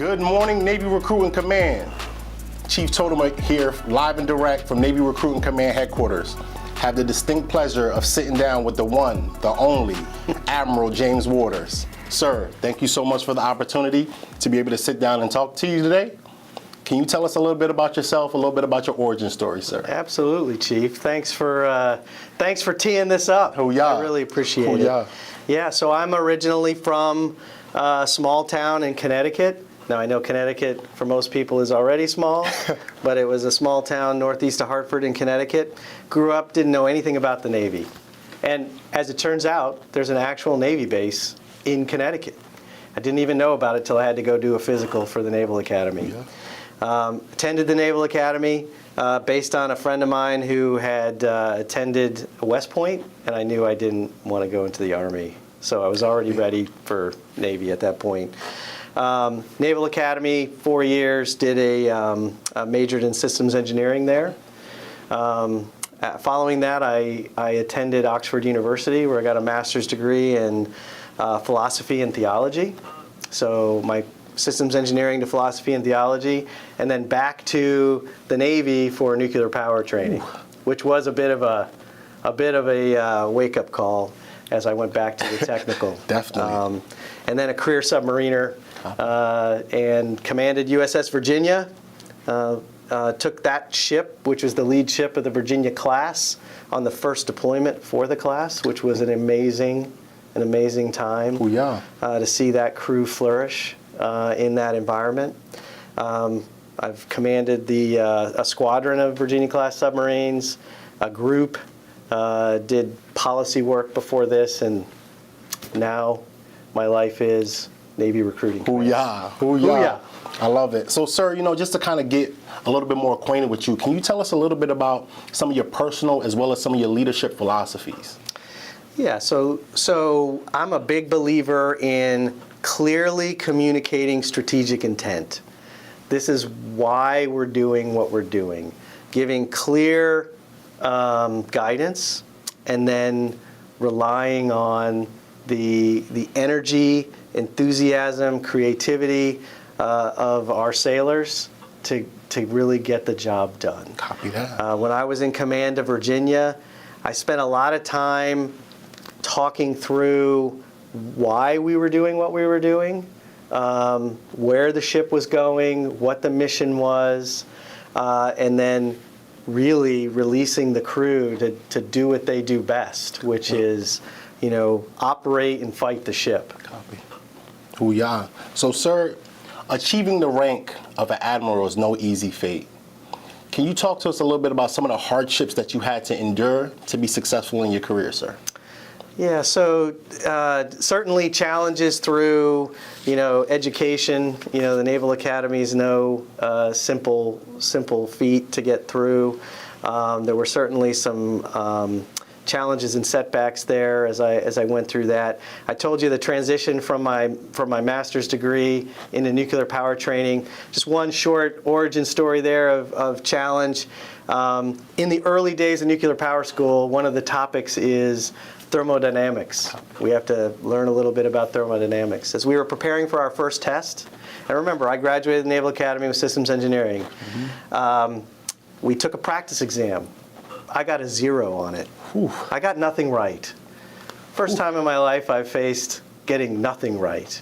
Good morning, Navy Recruiting Command. Chief Totem here, live and direct from Navy Recruiting Command headquarters. Have the distinct pleasure of sitting down with the one, the only, Admiral James Waters. Sir, thank you so much for the opportunity to be able to sit down and talk to you today. Can you tell us a little bit about yourself, a little bit about your origin story, sir? Absolutely, Chief. Thanks for teeing this up. Hoo-yah. I really appreciate it. Yeah, so I'm originally from a small town in Connecticut. Now, I know Connecticut, for most people, is already small, but it was a small town northeast of Hartford in Connecticut. Grew up, didn't know anything about the Navy. And as it turns out, there's an actual Navy base in Connecticut. I didn't even know about it till I had to go do a physical for the Naval Academy. Yeah. Attended the Naval Academy based on a friend of mine who had attended West Point, and I knew I didn't want to go into the Army. So I was already ready for Navy at that point. Naval Academy, 4 years, did a majored in systems engineering there. Following that, I attended Oxford University, where I got a master's degree in philosophy and theology. So my systems engineering to philosophy and theology, and then back to the Navy for nuclear power training, which was a bit of a wake-up call as I went back to the technical. Definitely. And then a career submariner, and commanded USS Virginia. Took that ship, which was the lead ship of the Virginia class, on the first deployment for the class, which was an amazing time. Oh, yeah. To see that crew flourish in that environment. I've commanded a squadron of Virginia-class submarines, a group, did policy work before this, and now my life is Navy recruiting. Hoo-yah, hoo-yah. I love it. So, sir, just to kind of get a little bit more acquainted with you, can you tell us a little bit about some of your personal as well as some of your leadership philosophies? Yeah, so I'm a big believer in clearly communicating strategic intent. This is why we're doing what we're doing. Giving clear guidance, and then relying on the energy, enthusiasm, creativity of our sailors to really get the job done. Copy that. When I was in command of Virginia, I spent a lot of time talking through why we were doing what we were doing, where the ship was going, what the mission was, and then really releasing the crew to do what they do best, which is, operate and fight the ship. Copy. Hoo-yah. So, sir, achieving the rank of an admiral is no easy feat. Can you talk to us a little bit about some of the hardships that you had to endure to be successful in your career, sir? Yeah, so certainly challenges through, education. The Naval Academy is no simple feat to get through. There were certainly some challenges and setbacks there as I went through that. I told you the transition from my master's degree into nuclear power training. Just one short origin story there of challenge. In the early days of nuclear power school, one of the topics is thermodynamics. We have to learn a little bit about thermodynamics. As we were preparing for our first test, and remember, I graduated the Naval Academy with systems engineering. Mm-hmm. We took a practice exam. I got a 0 on it. Whew. I got nothing right. First time in my life I've faced getting nothing right.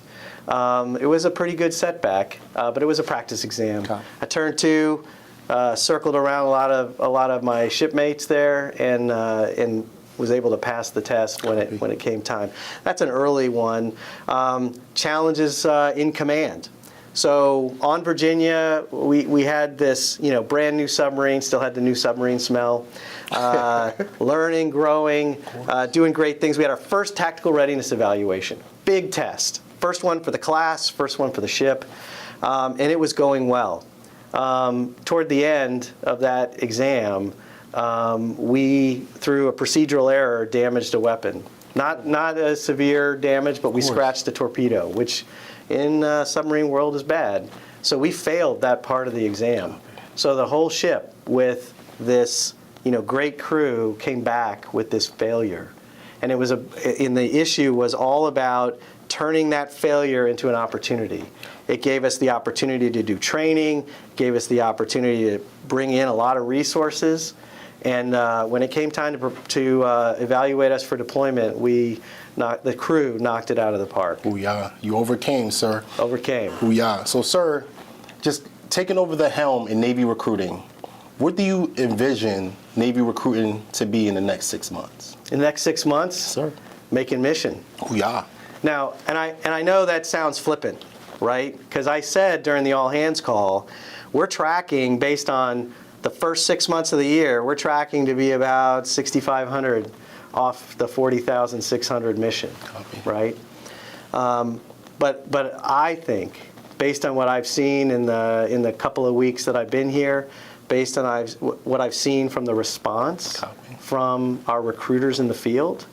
It was a pretty good setback, but it was a practice exam. Okay. I turned to, circled around a lot of my shipmates there, and was able to pass the test when it came time. That's an early one. Challenges in command. So on Virginia, we had this brand new submarine, still had the new submarine smell. Learning, growing, doing great things. We had our first tactical readiness evaluation. Big test. First one for the class, first one for the ship, and it was going well. Toward the end of that exam, we, through a procedural error, damaged a weapon. Not a severe damage, but we scratched a torpedo, which in submarine world is bad. So we failed that part of the exam. So the whole ship with this great crew came back with this failure. and the issue was all about turning that failure into an opportunity. It gave us the opportunity to do training, gave us the opportunity to bring in a lot of resources, and when it came time to evaluate us for deployment, the crew knocked it out of the park. Booyah. You overcame, sir. Overcame. Booyah. So, sir, just taking over the helm in Navy recruiting, what do you envision Navy recruiting to be in the next 6 months? In the next 6 months, Sir. making mission. Booyah. Now, and I know that sounds flippant, right? Because I said during the all hands call, we're tracking based on the first 6 months of the year, we're tracking to be about 6,500 off the 40,600 mission, Copy. right? But I think, based on what I've seen in the couple of weeks that I've been here, based on what I've seen from the response Copy. from our recruiters in the field,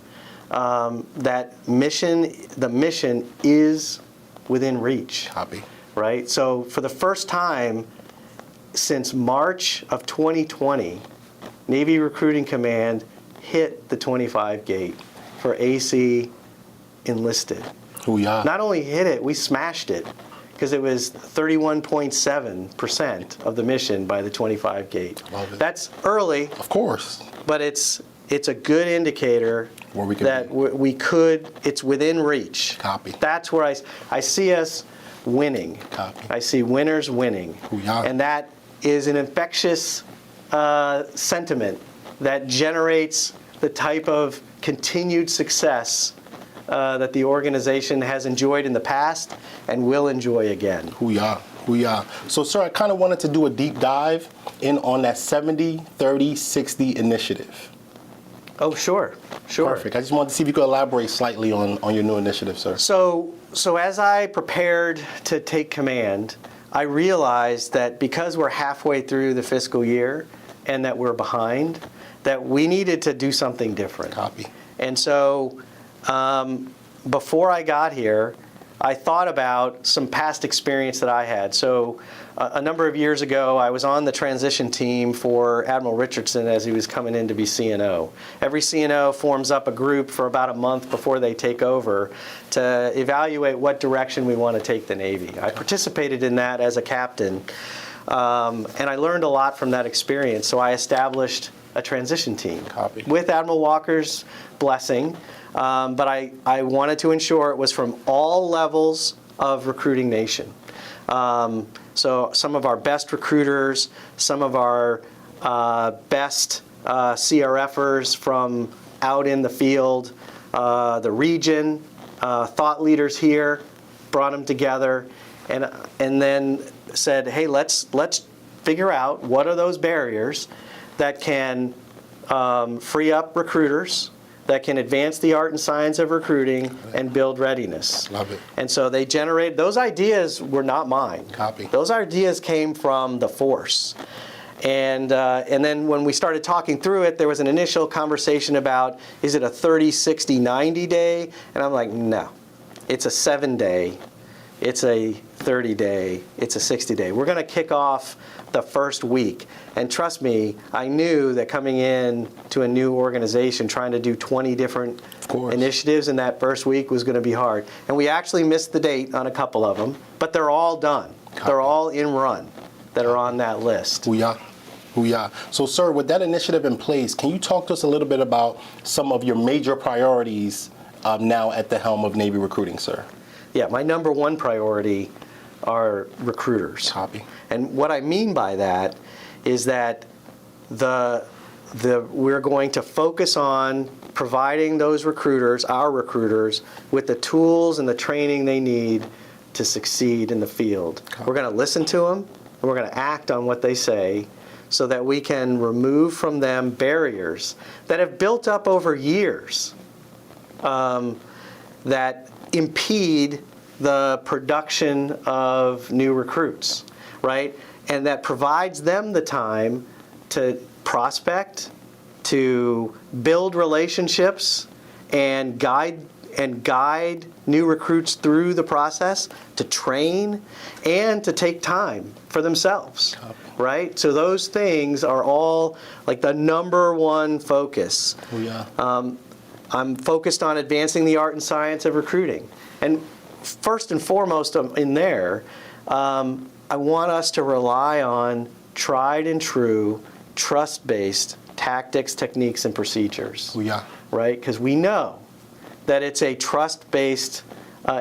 the mission is within reach. Copy. Right? So for the first time since March of 2020, Navy Recruiting Command hit the 25 gate for AC enlisted. Booyah. Not only hit it, we smashed it, because it was 31.7% of the mission by the 25 gate. Love it. That's early, Of course. but it's a good indicator Where we could that be. it's within reach. Copy. That's where I see us winning. Copy. I see winners winning. Booyah. And that is an infectious sentiment that generates the type of continued success that the organization has enjoyed in the past and will enjoy again. Booyah. Booyah. So, sir, I kind of wanted to do a deep dive in on that 70-30-60 initiative. Oh, sure. Perfect. I just wanted to see if you could elaborate slightly on your new initiative, sir. So as I prepared to take command, I realized that because we're halfway through the fiscal year and that we're behind, that we needed to do something different. Copy. And so before I got here, I thought about some past experience that I had. So a number of years ago, I was on the transition team for Admiral Richardson as he was coming in to be CNO. Every CNO forms up a group for about a month before they take over to evaluate what direction we want to take the Navy. I participated in that as a captain, and I learned a lot from that experience. So I established a transition team. Copy. With Admiral Walker's blessing. But I wanted to ensure it was from all levels of recruiting nation. So some of our best recruiters, some of our best CRFers from out in the field, the region, thought leaders here, brought them together, and then said, hey, let's figure out what are those barriers that can free up recruiters, that can advance the art and science of recruiting and build readiness. Love it. And so they generated, those ideas were not mine. Copy. Those ideas came from the force. And then when we started talking through it, there was an initial conversation about, is it a 30, 60, 90 day? And I'm like, no, it's a 7-day, it's a 30-day, it's a 60-day. We're gonna kick off the first week. And trust me, I knew that coming in to a new organization, trying to do 20 different initiatives in that first week was gonna be hard. And we actually missed the date on a couple of them, but they're all done. They're all in run that are on that list. Booyah. Booyah. So, sir, with that initiative in place, can you talk to us a little bit about some of your major priorities now at the helm of Navy recruiting, sir? Yeah, my number one priority are recruiters. Copy. And what I mean by that is that we're going to focus on providing those recruiters, our recruiters, with the tools and the training they need to succeed in the field. Copy. We're going to listen to them, and we're going to act on what they say so that we can remove from them barriers that have built up over years that impede the production of new recruits, right? And that provides them the time to prospect, to build relationships, and guide new recruits through the process, to train, and to take time for themselves, right? So those things are all like the number one focus. Booyah. I'm focused on advancing the art and science of recruiting. And first and foremost in there, I want us to rely on tried and true, trust-based tactics, techniques, and procedures. Oh, yeah. Right? Because we know that it's a trust-based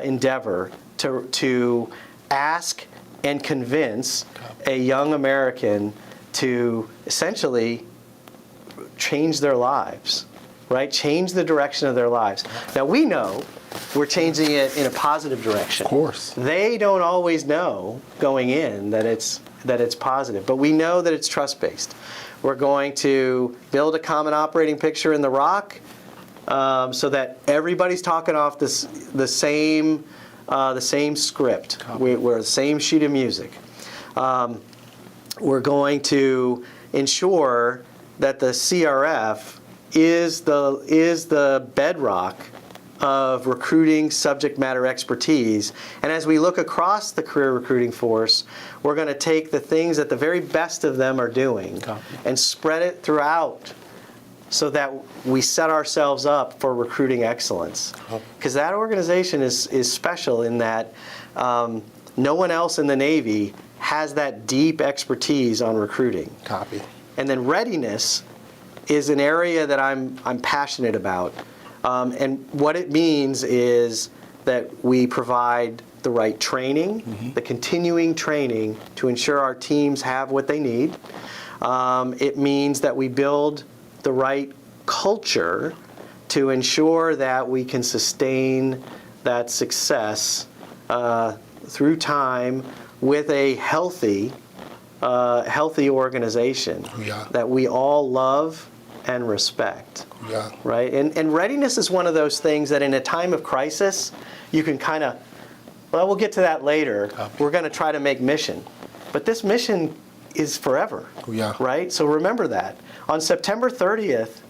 endeavor to ask and convince a young American to essentially change their lives, right? Change the direction of their lives. Now, we know we're changing it in a positive direction. Of course. They don't always know going in that it's positive, but we know that it's trust-based. We're going to build a common operating picture in the ROC so that everybody's talking off the same script. We're the same sheet of music. We're going to ensure that the CRF is the bedrock of recruiting subject matter expertise. And as we look across the career recruiting force, we're going to take the things that the very best of them are doing and spread it throughout so that we set ourselves up for recruiting excellence. Because that organization is special in that no one else in the Navy has that deep expertise on recruiting. Copy. And then readiness is an area that I'm passionate about. And what it means is that we provide the right training, the continuing training to ensure our teams have what they need. It means that we build the right culture to ensure that we can sustain that success through time with a healthy organization that we all love and respect. Yeah. Right? And readiness is one of those things that in a time of crisis, you can kind of, well, we'll get to that later. We're going to try to make mission. But this mission is forever. Yeah. Right? So remember that. On September 30th,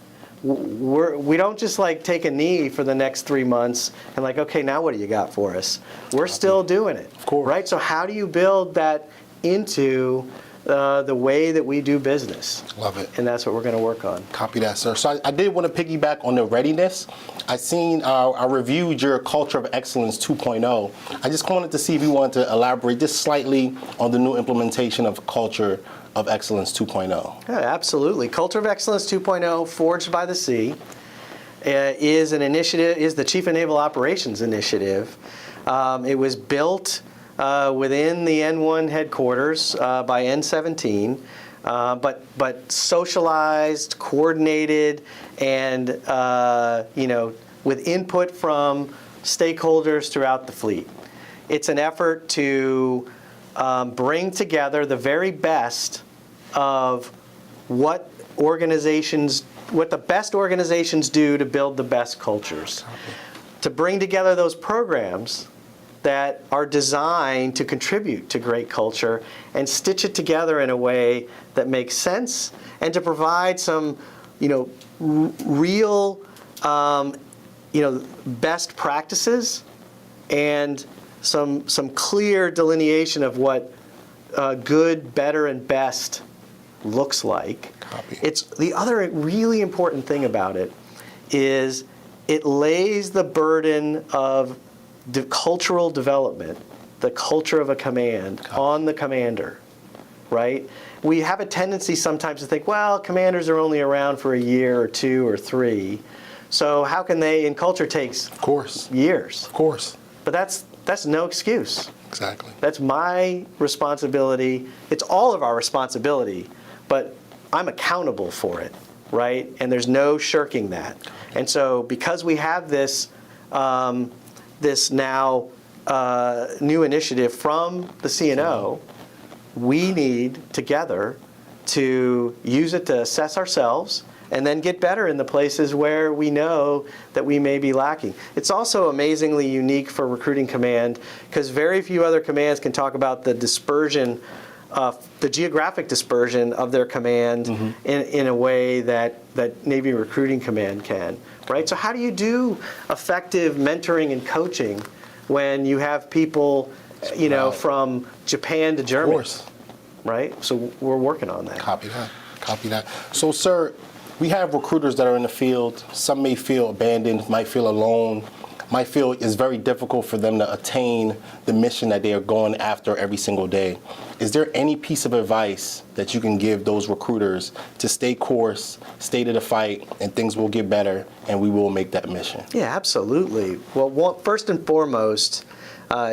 we don't just like take a knee for the next 3 months and like, okay, now what do you got for us? We're still doing it. Of course. Right? So how do you build that into the way that we do business? Love it. And that's what we're going to work on. Copy that, sir. So I did want to piggyback on the readiness. I seen, I reviewed your Culture of Excellence 2.0. I just wanted to see if you wanted to elaborate just slightly on the new implementation of Culture of Excellence 2.0. Yeah, absolutely. Culture of Excellence 2.0, Forged by the Sea, is an initiative, is the Chief of Naval Operations initiative. It was built within the N1 headquarters by N17, but socialized, coordinated, and with input from stakeholders throughout the fleet. It's an effort to bring together the very best of what the best organizations do to build the best cultures. To bring together those programs that are designed to contribute to great culture and stitch it together in a way that makes sense, and to provide some, real, best practices and some clear delineation of what good, better, and best looks like. Copy. It's the other really important thing about it is it lays the burden of cultural development, the culture of a command, on the commander, right? We have a tendency sometimes to think, well, commanders are only around for a year or 2 or 3, so how can they, and culture takes Of course. years. Of course. But that's no excuse. Exactly. That's my responsibility. It's all of our responsibility, but I'm accountable for it, right? And there's no shirking that. And so because we have this this now new initiative from the CNO, we need together to use it to assess ourselves and then get better in the places where we know that we may be lacking. It's also amazingly unique for Recruiting Command because very few other commands can talk about the dispersion, the geographic dispersion of their command in a way that Navy Recruiting Command can, right? So how do you do effective mentoring and coaching when you have people, from Japan to Germany? Of course. Right? So we're working on that. Copy that. Copy that. So, sir, We have recruiters that are in the field. Some may feel abandoned, might feel alone, might feel it's very difficult for them to attain the mission that they are going after every single day. Is there any piece of advice that you can give those recruiters to stay course, stay to the fight, and things will get better, and we will make that mission? Yeah, absolutely. Well, first and foremost,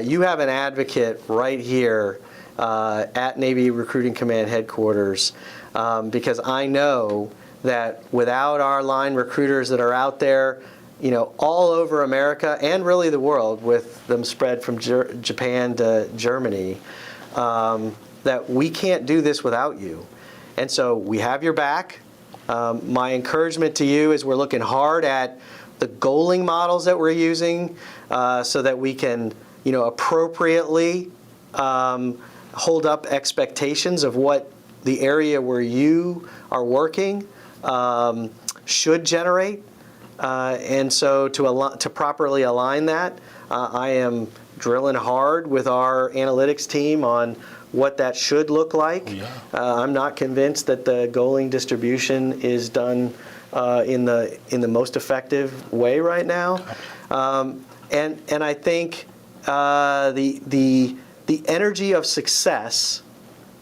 you have an advocate right here at Navy Recruiting Command headquarters, because I know that without our line recruiters that are out there, all over America and really the world, with them spread from Japan to Germany, that we can't do this without you. And so we have your back. My encouragement to you is we're looking hard at the goaling models that we're using so that we can, appropriately hold up expectations of what the area where you are working should generate. And so to properly align that, I am drilling hard with our analytics team on what that should look like. Yeah. I'm not convinced that the goaling distribution is done in the most effective way right now. And I think the energy of success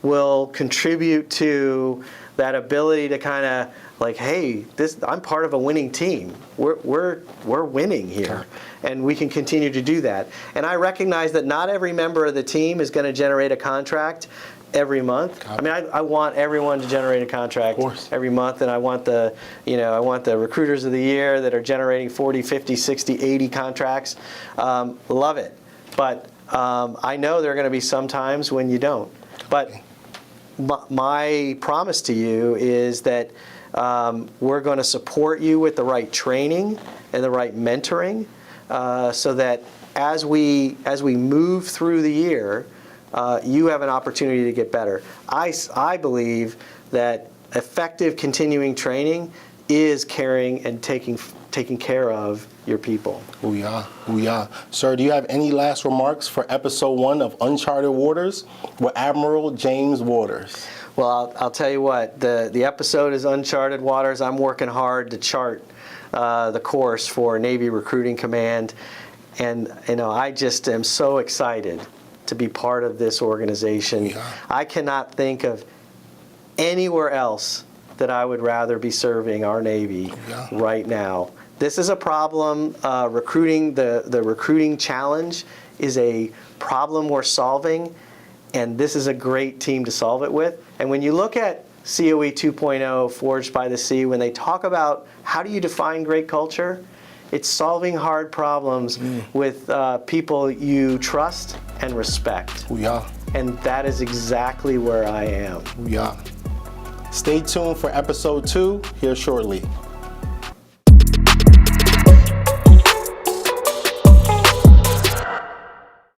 will contribute to that ability to kind of like, hey, I'm part of a winning team. We're winning here, and we can continue to do that. And I recognize that not every member of the team is going to generate a contract every month. I mean, I want everyone to generate a contract every month, and I want the recruiters of the year that are generating 40, 50, 60, 80 contracts. Love it. But I know there are going to be some times when you don't. But my promise to you is that we're going to support you with the right training and the right mentoring, so that as we move through the year, you have an opportunity to get better. I believe that effective continuing training is caring and taking care of your people. Booyah, booyah. Sir, do you have any last remarks for episode 1 of Uncharted Waters with Admiral James Waters? Well, I'll tell you what, the episode is Uncharted Waters. I'm working hard to chart the course for Navy Recruiting Command. And I just am so excited to be part of this organization. Yeah. I cannot think of anywhere else that I would rather be serving our Navy right now. This is a problem. Recruiting, the recruiting challenge is a problem we're solving, and this is a great team to solve it with. And when you look at COE 2.0, Forged by the Sea, when they talk about how do you define great culture, it's solving hard problems with people you trust and respect. Booyah. And that is exactly where I am. Booyah. Stay tuned for episode 2 here shortly.